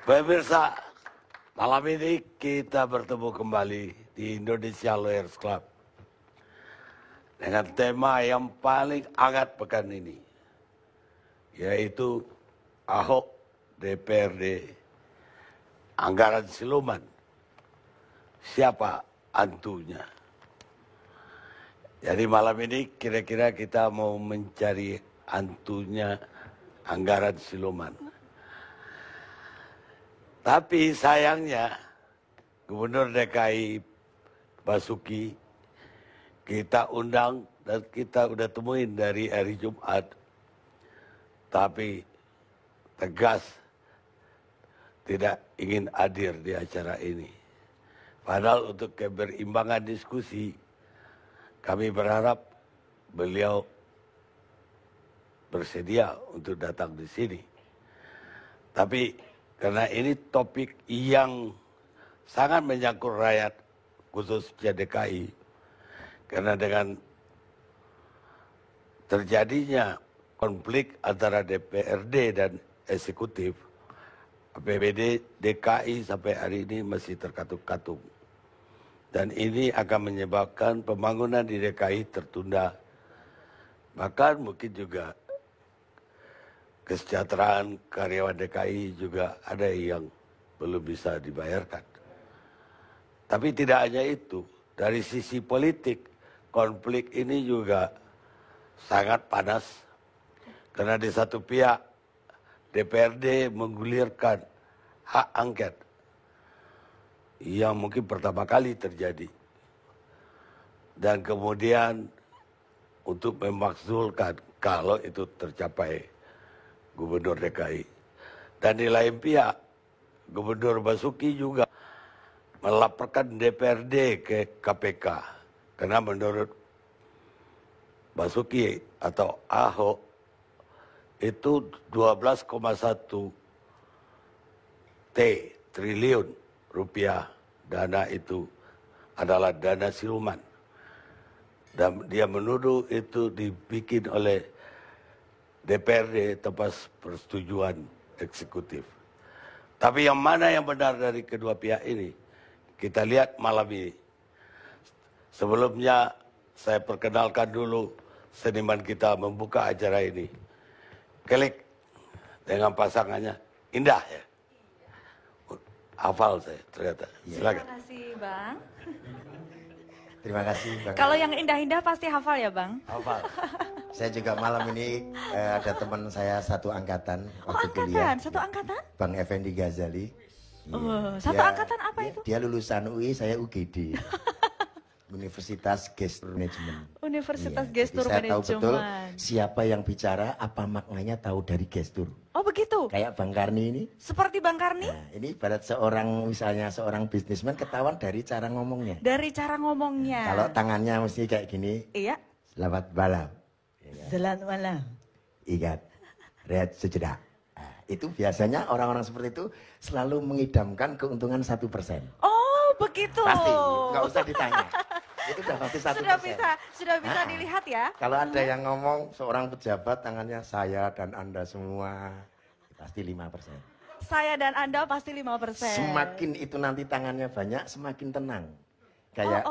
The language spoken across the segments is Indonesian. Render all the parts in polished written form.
Pemirsa, malam ini kita bertemu kembali di Indonesia Lawyers Club dengan tema yang paling hangat pekan ini, yaitu Ahok DPRD anggaran siluman. Siapa antunya? Jadi malam ini kira-kira kita mau mencari antunya anggaran siluman. Tapi sayangnya Gubernur DKI Basuki kita undang dan kita udah temuin dari hari Jumat. Tapi tegas tidak ingin hadir di acara ini. Padahal untuk keberimbangan diskusi kami berharap beliau bersedia untuk datang di sini. Tapi karena ini topik yang sangat menyangkut rakyat, khususnya DKI. Karena dengan terjadinya konflik antara DPRD dan eksekutif, APBD DKI sampai hari ini masih terkatung-katung. Dan ini akan menyebabkan pembangunan di DKI tertunda. Bahkan mungkin juga kesejahteraan karyawan DKI juga ada yang belum bisa dibayarkan. Tapi tidak hanya itu, dari sisi politik, konflik ini juga sangat panas. Karena di satu pihak, DPRD menggulirkan hak angket yang mungkin pertama kali terjadi. Dan kemudian untuk memakzulkan kalau itu tercapai Gubernur DKI. Dan di lain pihak, Gubernur Basuki juga melaporkan DPRD ke KPK. Karena menurut Basuki atau Ahok, itu 12,1 triliun rupiah dana itu adalah dana siluman. Dan dia menuduh itu dibikin oleh DPRD tanpa persetujuan eksekutif. Tapi yang mana yang benar dari kedua pihak ini? Kita lihat malam ini. Sebelumnya saya perkenalkan dulu seniman kita membuka acara ini. Kelik dengan pasangannya. Indah ya? Hafal saya ternyata. Silakan. Terima kasih Bang. Terima kasih Bang. Kalau yang indah-indah pasti hafal ya Bang? Hafal. Saya juga malam ini ada teman saya satu angkatan waktu angkatan? kuliah. Satu angkatan? Bang Effendi Ghazali. Satu angkatan apa itu? Dia lulusan UI, saya UGD. Universitas Gestur Management. Universitas Iya, Gestur jadi saya tahu betul Manajemen. siapa yang bicara, apa maknanya tahu dari gestur. Oh begitu? Kayak Bang Karni ini. Seperti Bang Karni? Nah, ini ibarat seorang, misalnya seorang bisnismen ketahuan dari cara ngomongnya. Dari cara ngomongnya. Kalau tangannya mesti kayak gini. Iya. Selamat malam. Selamat malam. Ingat, rehat sejenak. Nah, itu biasanya orang-orang seperti itu selalu mengidamkan keuntungan 1%. Oh begitu. Pasti, nggak usah ditanya. Itu udah pasti 1%. Sudah bisa dilihat ya. Kalau ada yang ngomong seorang pejabat tangannya saya dan Anda semua, pasti 5%. Saya dan Anda pasti 5%. Semakin itu nanti tangannya banyak, semakin tenang. Kayak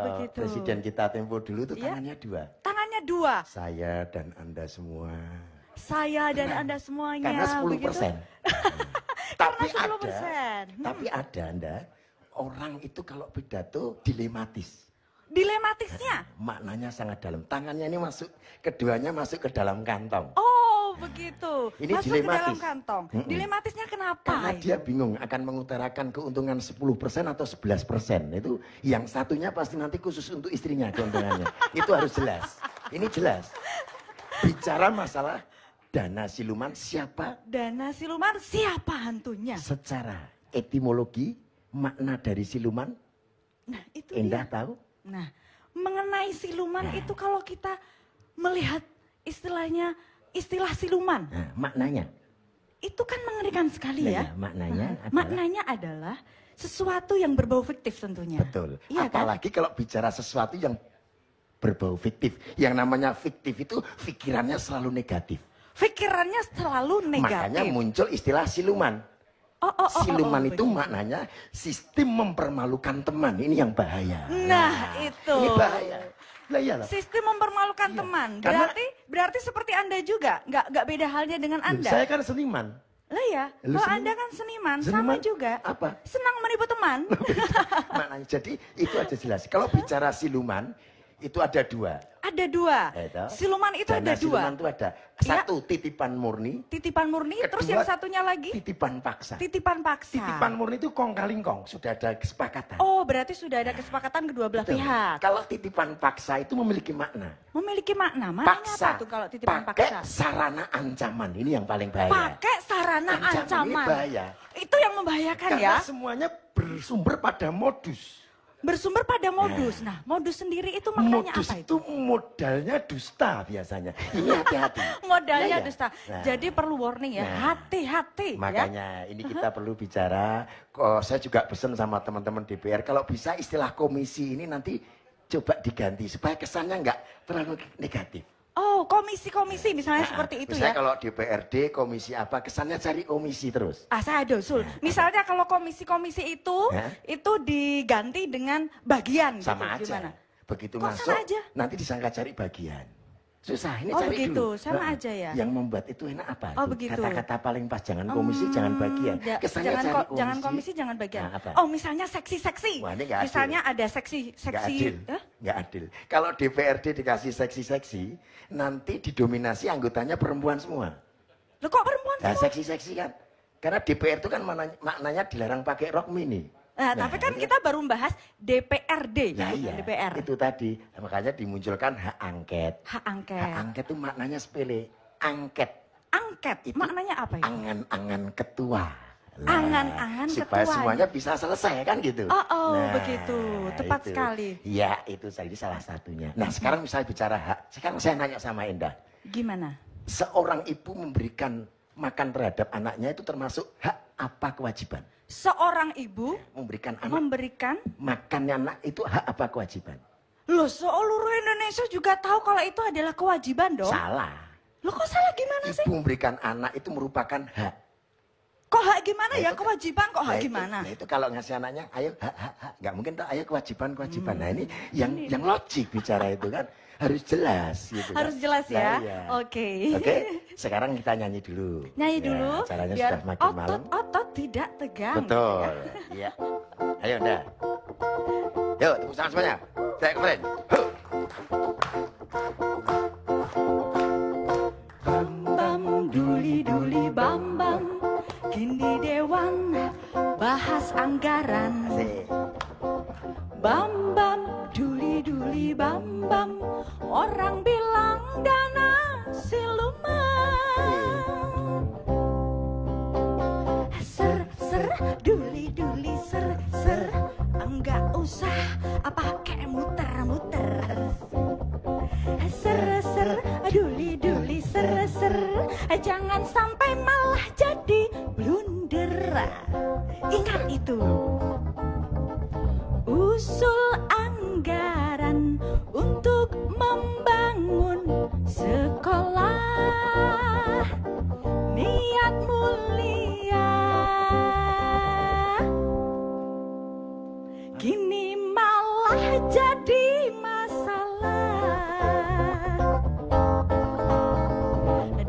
begitu. presiden kita tempo dulu itu Iya. tangannya 2. Tangannya 2. Saya dan Anda semua. Saya dan Anda semuanya. Karena 10%. Tapi Karena 10%. Tapi ada Anda, orang itu kalau pidato dilematis. Dilematisnya? Maknanya sangat dalam. Tangannya ini masuk, keduanya masuk ke dalam kantong. Oh begitu. Ini masuk dilematis. ke dalam kantong. Dilematisnya kenapa? Karena dia bingung akan mengutarakan keuntungan 10% atau 11%. Itu yang satunya pasti nanti khusus untuk istrinya keuntungannya. Itu harus jelas. Ini jelas. Bicara masalah dana siluman siapa? Dana siluman siapa hantunya? Secara etimologi, makna dari siluman, Nah itu Endah dia. tahu? Nah mengenai siluman itu kalau kita melihat istilahnya, istilah siluman. Nah, maknanya. Itu kan mengerikan sekali ya. Maknanya adalah, Maknanya adalah sesuatu yang berbau fiktif tentunya. betul. Iya kan? Apalagi kalau bicara sesuatu yang berbau fiktif. Yang namanya fiktif itu pikirannya selalu negatif. Pikirannya selalu negatif. Makanya muncul istilah siluman. Siluman itu maknanya sistem mempermalukan teman. Ini yang bahaya. Nah, itu. Ini bahaya. Lah iyalah. Sistem mempermalukan teman. Karena- Berarti seperti Anda juga, nggak beda halnya dengan Anda. Saya kan seniman. Lah ya, Lu kalau seniman? Anda kan seniman, sama Seniman juga. apa? Senang menipu teman. Maknanya jadi itu aja jelas. Kalau bicara siluman itu ada dua. Ada dua. Itu. Siluman itu Dana ada dua. Siluman itu ada satu titipan murni, Titipan murni, terus Kedua, yang satunya lagi titipan paksa. titipan paksa. Titipan murni itu kong kaling kong, sudah ada kesepakatan. Oh, berarti sudah ada kesepakatan kedua belah Betul. pihak. Kalau titipan paksa itu memiliki makna. Memiliki makna. Maknanya Paksa, apa tuh kalau titipan pakai paksa? sarana ancaman. Ini yang paling bahaya. Pakai sarana Ini ancaman. bahaya. Itu yang membahayakan Karena ya. semuanya bersumber pada modus. Bersumber pada modus. Nah, modus sendiri itu maknanya Modus apa itu? itu modalnya dusta biasanya. Ini hati-hati. Modalnya Nah, ya. dusta. Nah. Jadi perlu warning ya. Nah. Hati-hati ya. Makanya ini kita perlu bicara. Kok saya juga pesan sama teman-teman DPR kalau bisa istilah komisi ini nanti coba diganti supaya kesannya nggak terlalu negatif. Oh, komisi-komisi misalnya seperti itu Misalnya ya. kalau DPRD komisi apa kesannya cari komisi terus. Saya ada usul. Misalnya kalau komisi-komisi itu diganti dengan bagian. Sama gitu. aja. Gimana? Begitu Kok masuk sama aja? nanti disangka cari bagian. Susah ini Oh, cari begitu, dulu. sama Heeh. aja ya? Yang membuat itu enak apa? Oh, tuh? begitu. Kata-kata paling pas jangan komisi, jangan bagian. Kesannya jangan, cari komisi. jangan komisi, jangan bagian. Nah, apa? Oh, misalnya seksi-seksi. Wah, ini nggak adil. Misalnya ada Nggak seksi-seksi. adil. Nggak adil. Kalau DPRD dikasih seksi-seksi, nanti didominasi anggotanya perempuan semua. Loh kok perempuan Nah, semua? seksi-seksi kan. Karena DPR itu kan maknanya dilarang pakai rok mini. Nah, tapi kan kita baru membahas DPRD. Ya gitu, iya, DPR. itu tadi. Makanya dimunculkan hak angket. Hak angket. Hak angket itu maknanya sepele. Angket. Angket, Itu maknanya apa ya? Angan-angan ketua. Angan-angan supaya ketuanya. semuanya bisa selesai kan gitu. Begitu. Tepat itu. sekali. Iya, itu tadi salah satunya. Nah, sekarang misalnya bicara hak. Sekarang saya nanya sama Endah. Gimana? Seorang ibu memberikan makan terhadap anaknya itu termasuk hak apa kewajiban? Seorang ibu Memberikan anak memberikan. makannya anak itu hak apa kewajiban? Loh, seluruh Indonesia juga tahu kalau itu adalah kewajiban dong. Salah. Loh, kok salah gimana sih? Ibu memberikan anak itu merupakan hak. Kok hak gimana Nah, ya? itu kan- Kewajiban kok hak Nah, itu- gimana? Nah itu kalau ngasih anaknya, ayo hak. Nggak mungkin tuh, ayo kewajiban. Nah ini yang logik bicara itu kan harus jelas gitu. Harus kan. jelas ya? Nah, iya. Oke. Oke, sekarang kita nyanyi dulu. Nyanyi Ya, dulu Caranya biar sudah makin malam. otot tidak tegang. Betul. Iya. Ayo dah. Yuk tepuk tangan semuanya. Saya kemarin. Bam bam duli duli bam bam, kini dewan bahas anggaran. Asik. Bam bam duli duli bam bam, orang bilang dana siluman. Ser ser duli duli ser ser, enggak usah pakai muter muter. Ser ser duli duli ser ser, jangan sampai malah jadi blunder. Ingat itu. Usul anggaran untuk membangun sekolah, niat mulia. Kini malah jadi masalah.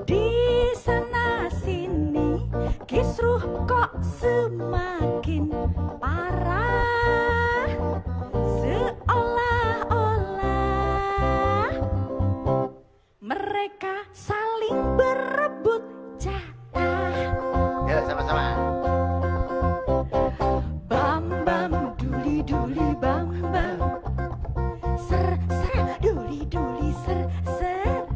Di sana sini kisruh kok semakin parah, seolah-olah mereka saling berebut jatah. Yuk sama-sama. Bam bam duli duli bam bam, ser ser duli duli ser ser.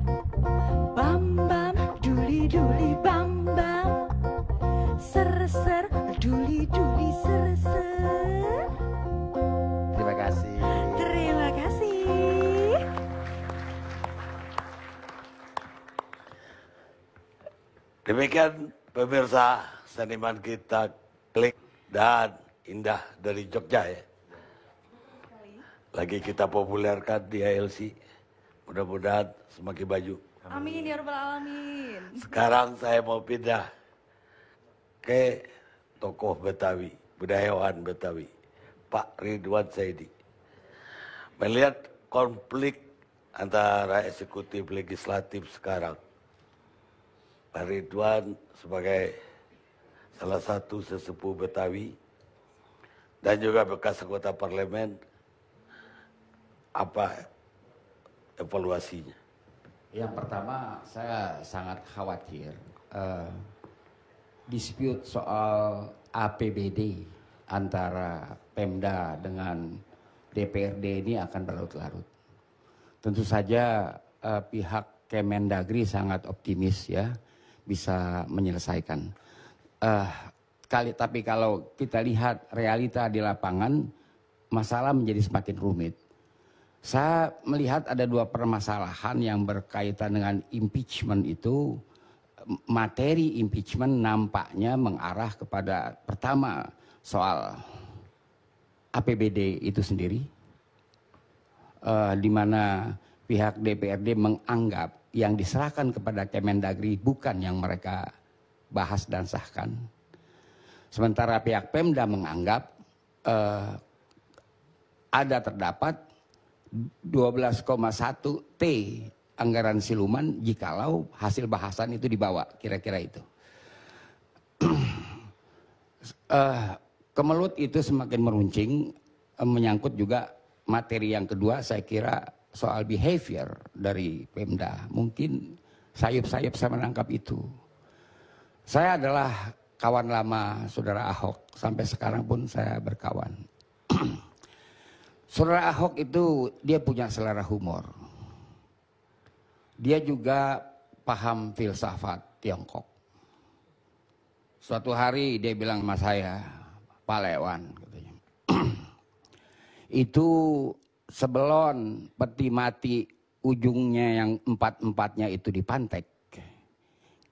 Bam bam duli duli bam bam, ser ser duli duli ser ser. Terima kasih. Terima kasih. Demikian pemirsa seniman kita Klik dan Indah dari Jogja ya. Lagi kita populerkan di ALC. Mudah-mudahan semakin maju. Amin ya rabbal alamin. Sekarang saya mau pindah ke tokoh Betawi, budayawan Betawi, Pak Ridwan Saidi. Melihat konflik antara eksekutif legislatif sekarang, Pak Ridwan sebagai salah satu sesepuh Betawi dan juga bekas anggota parlemen, apa evaluasinya? Yang pertama, saya sangat khawatir dispute soal APBD antara Pemda dengan DPRD ini akan berlarut-larut. Tentu saja pihak Kemendagri sangat optimis ya bisa menyelesaikan. Tapi kalau kita lihat realita di lapangan, masalah menjadi semakin rumit. Saya melihat ada dua permasalahan yang berkaitan dengan impeachment itu. Materi impeachment nampaknya mengarah kepada pertama soal APBD itu sendiri, di mana pihak DPRD menganggap yang diserahkan kepada Kemendagri bukan yang mereka bahas dan sahkan. Sementara pihak Pemda menganggap terdapat 12,1 T anggaran siluman jikalau hasil bahasan itu dibawa, kira-kira itu. Kemelut itu semakin meruncing, menyangkut juga materi yang kedua, saya kira soal behavior dari Pemda. Mungkin sayup-sayup saya menangkap itu. Saya adalah kawan lama Saudara Ahok, sampai sekarang pun saya berkawan. Saudara Ahok itu dia punya selera humor. Dia juga paham filsafat Tiongkok. Suatu hari dia bilang sama saya, Pak Lewan, katanya, itu sebelum peti mati ujungnya yang empat-empatnya itu dipantek,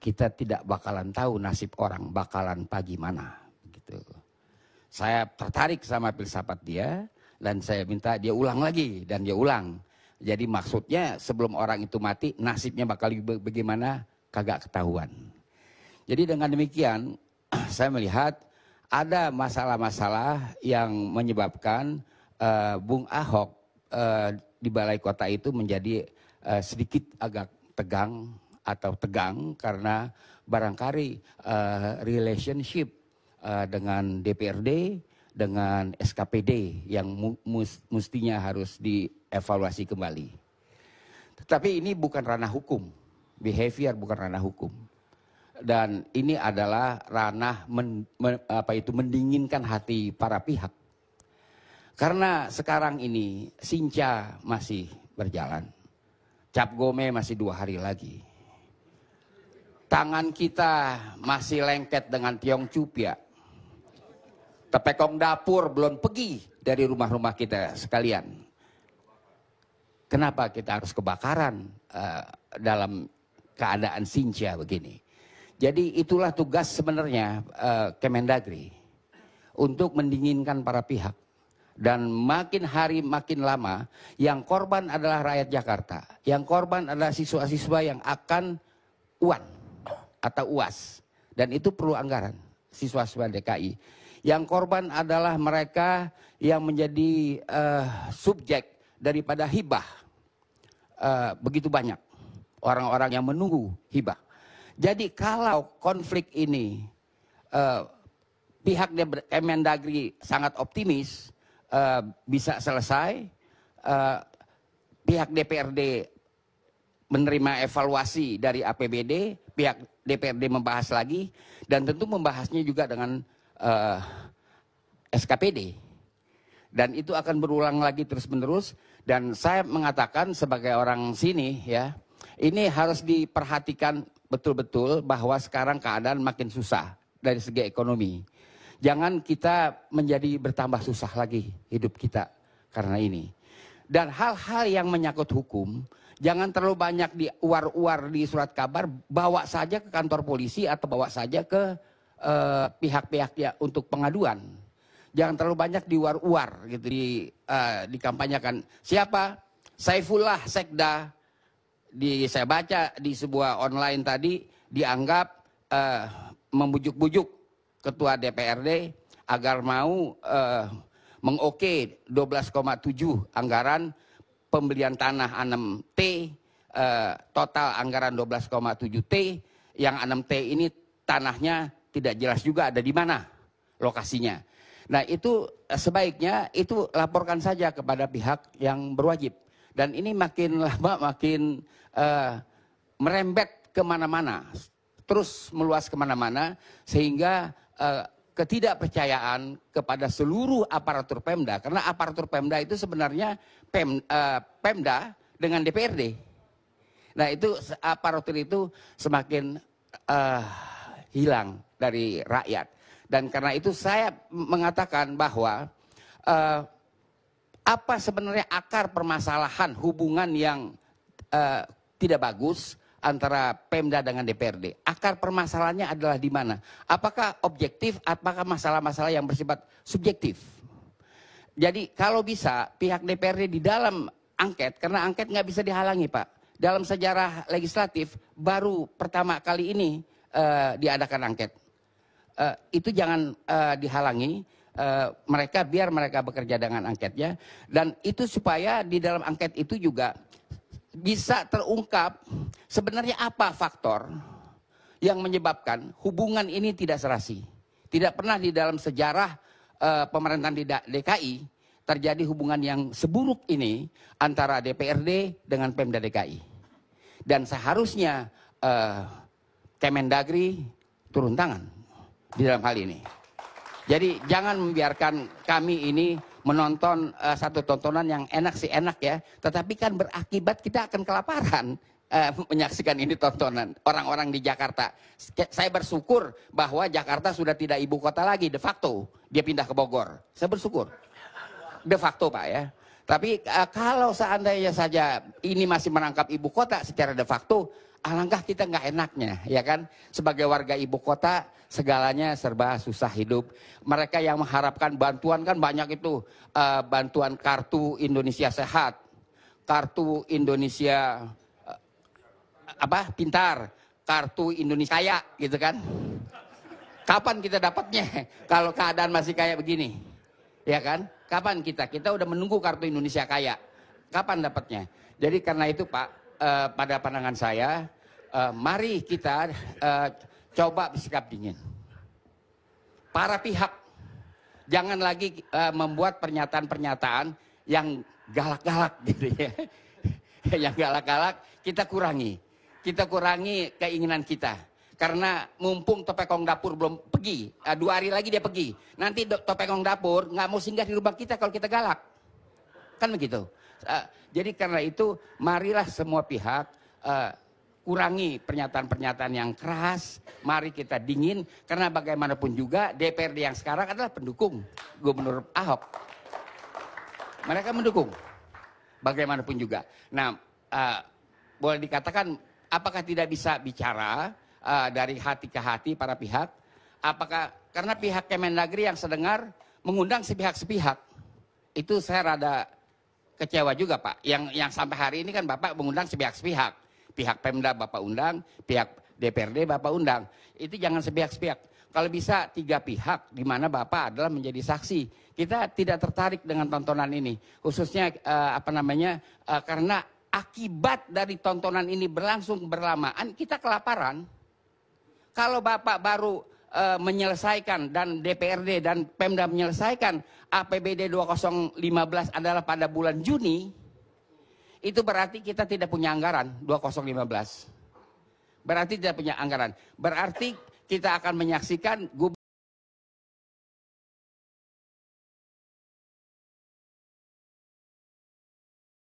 kita tidak bakalan tahu nasib orang bakalan pagi mana. Gitu. Saya tertarik sama filsafat dia. Dan saya minta dia ulang lagi, dan dia ulang. Jadi maksudnya sebelum orang itu mati, nasibnya bakal bagaimana, kagak ketahuan. Jadi dengan demikian, saya melihat ada masalah-masalah yang menyebabkan Bung Ahok di Balai Kota itu menjadi sedikit agak tegang atau tegang, karena barangkali relationship dengan DPRD, dengan SKPD yang mestinya harus dievaluasi kembali. Tetapi ini bukan ranah hukum, behavior bukan ranah hukum. Dan ini adalah ranah mendinginkan hati para pihak. Karena sekarang ini Sinca masih berjalan, Cap Gome masih 2 hari lagi. Tangan kita masih lengket dengan Tiong Cupia. Tepekong dapur belum pergi dari rumah-rumah kita sekalian. Kenapa kita harus kebakaran dalam keadaan Sinca begini? Jadi itulah tugas sebenarnya Kemendagri untuk mendinginkan para pihak. Dan makin hari makin lama yang korban adalah rakyat Jakarta. Yang korban adalah siswa-siswa yang akan UAN atau UAS. Dan itu perlu anggaran, siswa-siswa DKI. Yang korban adalah mereka yang menjadi subjek daripada hibah. Begitu banyak orang-orang yang menunggu hibah. Jadi kalau konflik ini pihak Kemendagri sangat optimis bisa selesai, pihak DPRD menerima evaluasi dari APBD, pihak DPRD membahas lagi, dan tentu membahasnya juga dengan SKPD, dan itu akan berulang lagi terus-menerus. Dan saya mengatakan sebagai orang sini ya, ini harus diperhatikan betul-betul bahwa sekarang keadaan makin susah dari segi ekonomi. Jangan kita menjadi bertambah susah lagi hidup kita karena ini. Dan hal-hal yang menyangkut hukum, jangan terlalu banyak diuar-uar di surat kabar, bawa saja ke kantor polisi atau bawa saja ke pihak-pihak ya untuk pengaduan. Jangan terlalu banyak diwar-war gitu, dikampanyekan. Siapa? Saifullah Sekda, saya baca di sebuah online tadi, dianggap membujuk-bujuk Ketua DPRD agar mau mengoke 12,7 anggaran pembelian tanah 6T, total anggaran 12,7 T, yang 6 T ini tanahnya tidak jelas juga ada di mana lokasinya. Nah itu sebaiknya itu laporkan saja kepada pihak yang berwajib. Dan ini makin lama makin merembet kemana-mana, terus meluas kemana-mana, sehingga ketidakpercayaan kepada seluruh aparatur Pemda, karena aparatur Pemda itu sebenarnya Pemda dengan DPRD. Nah itu aparatur itu semakin hilang dari rakyat. Dan karena itu saya mengatakan bahwa apa sebenarnya akar permasalahan hubungan yang tidak bagus antara Pemda dengan DPRD. Akar permasalahannya adalah di mana? Apakah objektif, apakah masalah-masalah yang bersifat subjektif? Jadi kalau bisa pihak DPRD di dalam angket, karena angket nggak bisa dihalangi Pak. Dalam sejarah legislatif baru pertama kali ini diadakan angket. Itu jangan dihalangi, biar mereka bekerja dengan angketnya. Dan itu supaya di dalam angket itu juga bisa terungkap sebenarnya apa faktor yang menyebabkan hubungan ini tidak serasi. Tidak pernah di dalam sejarah pemerintahan di DKI terjadi hubungan yang seburuk ini antara DPRD dengan Pemda DKI. Dan seharusnya Kemendagri turun tangan di dalam hal ini. Jadi jangan membiarkan kami ini menonton satu tontonan yang enak sih enak ya, tetapi kan berakibat kita akan kelaparan menyaksikan ini tontonan orang-orang di Jakarta. Saya bersyukur bahwa Jakarta sudah tidak ibu kota lagi de facto, dia pindah ke Bogor. Saya bersyukur de facto Pak ya. Tapi kalau seandainya saja ini masih merangkap ibu kota secara de facto, alangkah kita nggak enaknya, ya kan? Sebagai warga ibu kota, segalanya serba susah hidup. Mereka yang mengharapkan bantuan kan banyak itu, bantuan kartu Indonesia Sehat, kartu Indonesia pintar, kartu Indonesia Kaya, gitu kan? Kapan kita dapatnya? Kalau keadaan masih kayak begini, ya kan? Kapan kita? Kita udah menunggu kartu Indonesia Kaya. Kapan dapatnya? Jadi karena itu Pak, pada pandangan saya, mari kita coba bersikap dingin. Para pihak jangan lagi membuat pernyataan-pernyataan yang galak-galak gitu ya. Yang galak-galak kita kurangi. Kita kurangi keinginan kita. Karena mumpung Topekong Dapur belum pergi, 2 hari lagi dia pergi. Nanti Topekong Dapur nggak mau singgah di rumah kita kalau kita galak. Kan begitu. Jadi karena itu marilah semua pihak kurangi pernyataan-pernyataan yang keras. Mari kita dingin, karena bagaimanapun juga DPRD yang sekarang adalah pendukung Gubernur Ahok. Mereka mendukung bagaimanapun juga. Nah, boleh dikatakan apakah tidak bisa bicara dari hati ke hati para pihak? Apakah karena pihak Kemendagri yang sedengar mengundang sepihak-sepihak? Itu saya rada kecewa juga Pak. Yang sampai hari ini kan Bapak mengundang sepihak-sepihak. Pihak Pemda Bapak undang, pihak DPRD Bapak undang. Itu jangan sepihak-sepihak. Kalau bisa 3 pihak di mana Bapak adalah menjadi saksi. Kita tidak tertarik dengan tontonan ini. Khususnya karena akibat dari tontonan ini berlangsung berlamaan, kita kelaparan. Kalau Bapak baru menyelesaikan dan DPRD dan Pemda menyelesaikan APBD 2015 adalah pada bulan Juni, itu berarti kita tidak punya anggaran 2015. Berarti tidak punya anggaran. Berarti kita akan menyaksikan